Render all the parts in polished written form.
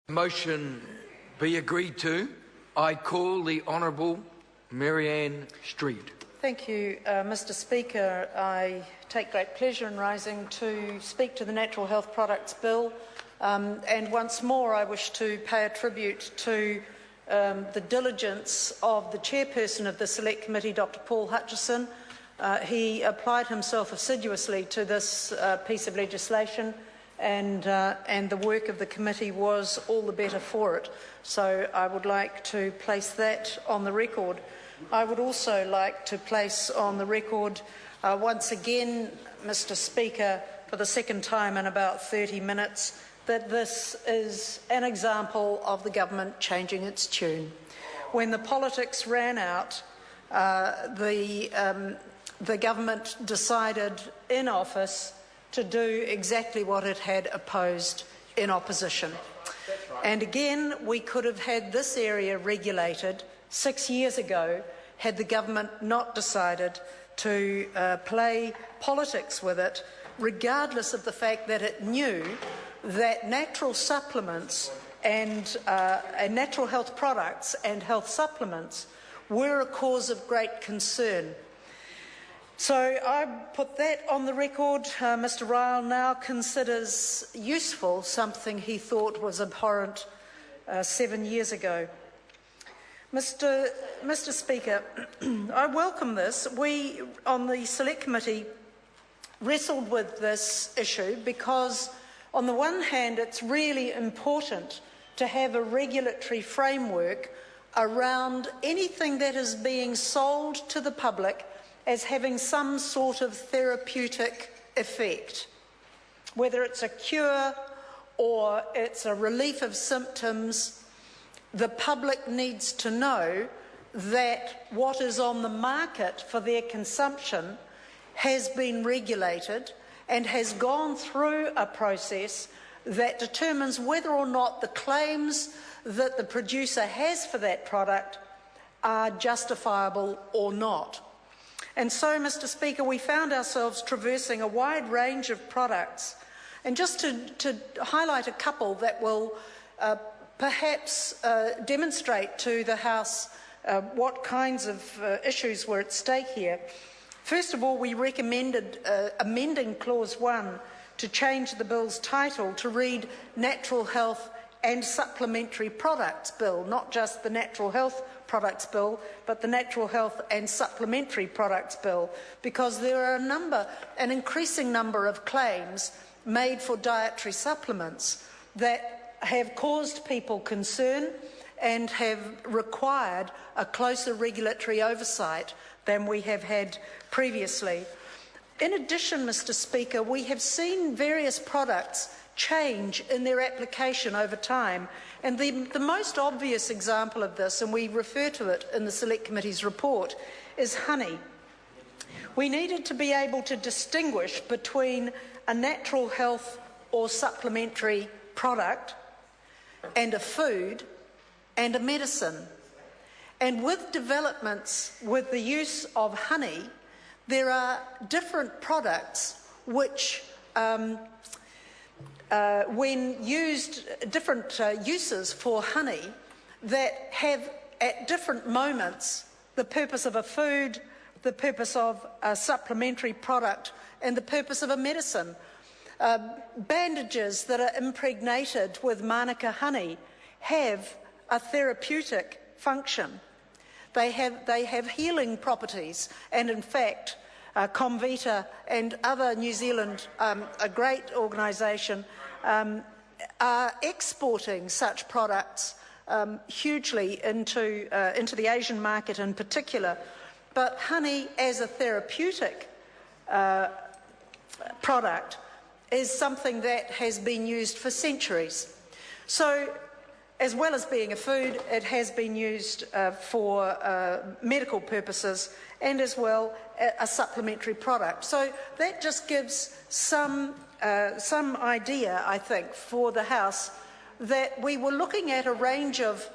Motion be agreed to. I call the Honourable Marianne Street. Thank you, Mr Speaker. I take great pleasure in rising to speak to the Natural Health Products Bill, and once more I wish to pay a tribute to the diligence of the chairperson of the Select Committee, Dr Paul Hutchison. He applied himself assiduously to this piece of legislation, and the work of the committee was all the better for it. So I would like to place that on the record. I would also like to place on the record once again, Mr Speaker, for the second time in about 30 minutes, that this is an example of the government changing its tune. When the politics ran out, the government decided in office to do exactly what it had opposed in opposition. And again, we could have had this area regulated 6 years ago had the government not decided to play politics with it, regardless of the fact that it knew that natural supplements and natural health products and health supplements were a cause of great concern. So I put that on the record. Mr Ryle now considers useful something he thought was abhorrent 7 years ago. Mr Speaker, I welcome this. We on the Select Committee wrestled with this issue because on the one hand it's really important to have a regulatory framework around anything that is being sold to the public as having some sort of therapeutic effect, whether it's a cure or it's a relief of symptoms. The public needs to know that what is on the market for their consumption has been regulated and has gone through a process that determines whether or not the claims that the producer has for that product are justifiable or not. And so, Mr Speaker, we found ourselves traversing a wide range of products. And just to highlight a couple that will perhaps demonstrate to the House what kinds of issues were at stake here. First of all, we recommended amending Clause 1 to change the bill's title to read Natural Health and Supplementary Products Bill, not just the Natural Health Products Bill, but the Natural Health and Supplementary Products Bill, because there are an increasing number of claims made for dietary supplements that have caused people concern and have required a closer regulatory oversight than we have had previously. In addition, Mr Speaker, we have seen various products change in their application over time. And the most obvious example of this, and we refer to it in the Select Committee's report, is honey. We needed to be able to distinguish between a natural health or supplementary product and a food and a medicine. And with developments with the use of honey, there are different products which when used, different uses for honey that have at different moments the purpose of a food, the purpose of a supplementary product and the purpose of a medicine. Bandages that are impregnated with manuka honey have a therapeutic function. They have healing properties, and in fact Comvita and other New Zealand, a great organisation, are exporting such products hugely into the Asian market in particular. But honey as a therapeutic product is something that has been used for centuries. So, as well as being a food, it has been used for medical purposes and as well a supplementary product. So that just gives some idea, I think, for the House that we were looking at a range of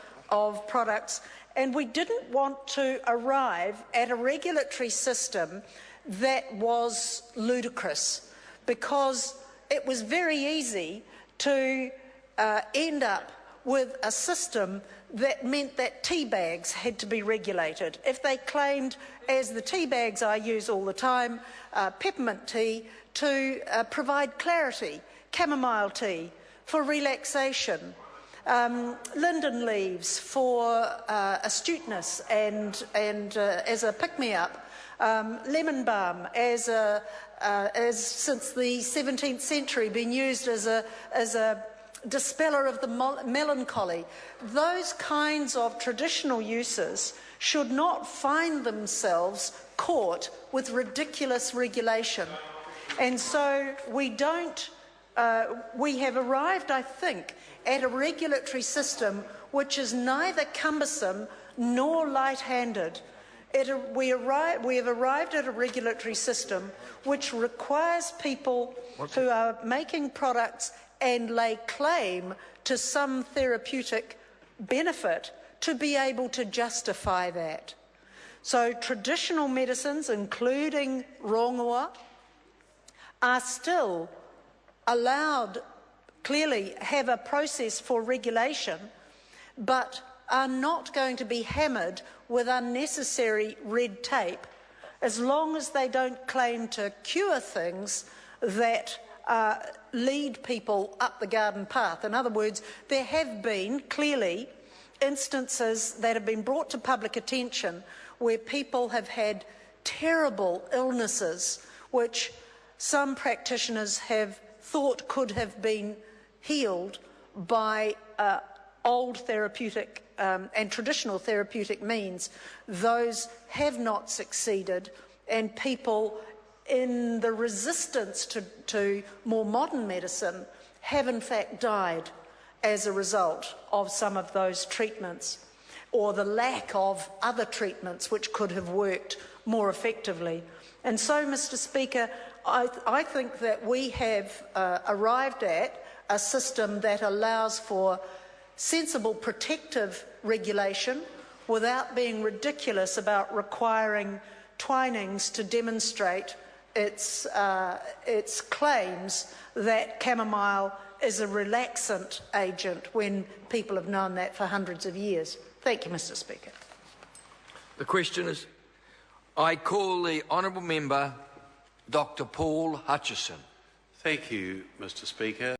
products and we didn't want to arrive at a regulatory system that was ludicrous, because it was very easy to end up with a system that meant that tea bags had to be regulated. If they claimed, as the tea bags I use all the time, peppermint tea to provide clarity, chamomile tea for relaxation, linden leaves for astuteness and as a pick-me-up, lemon balm as since the 17th century been used as a dispeller of the melancholy. Those kinds of traditional uses should not find themselves caught with ridiculous regulation. And so we have arrived, I think, at a regulatory system which is neither cumbersome nor light-handed. We have arrived at a regulatory system which requires people who are making products and lay claim to some therapeutic benefit to be able to justify that. So traditional medicines, including rongoa, are still allowed, clearly have a process for regulation, but are not going to be hammered with unnecessary red tape as long as they don't claim to cure things that lead people up the garden path. In other words, there have been clearly instances that have been brought to public attention where people have had terrible illnesses which some practitioners have thought could have been healed by old therapeutic and traditional therapeutic means. Those have not succeeded, and people in the resistance to more modern medicine have in fact died as a result of some of those treatments, or the lack of other treatments which could have worked more effectively. And so, Mr. Speaker, I think that we have arrived at a system that allows for sensible protective regulation without being ridiculous about requiring Twinings to demonstrate its claims that chamomile is a relaxant agent when people have known that for hundreds of years. Thank you, Mr. Speaker. The question is, I call the honourable member Dr. Paul Hutchison. Thank you, Mr. Speaker.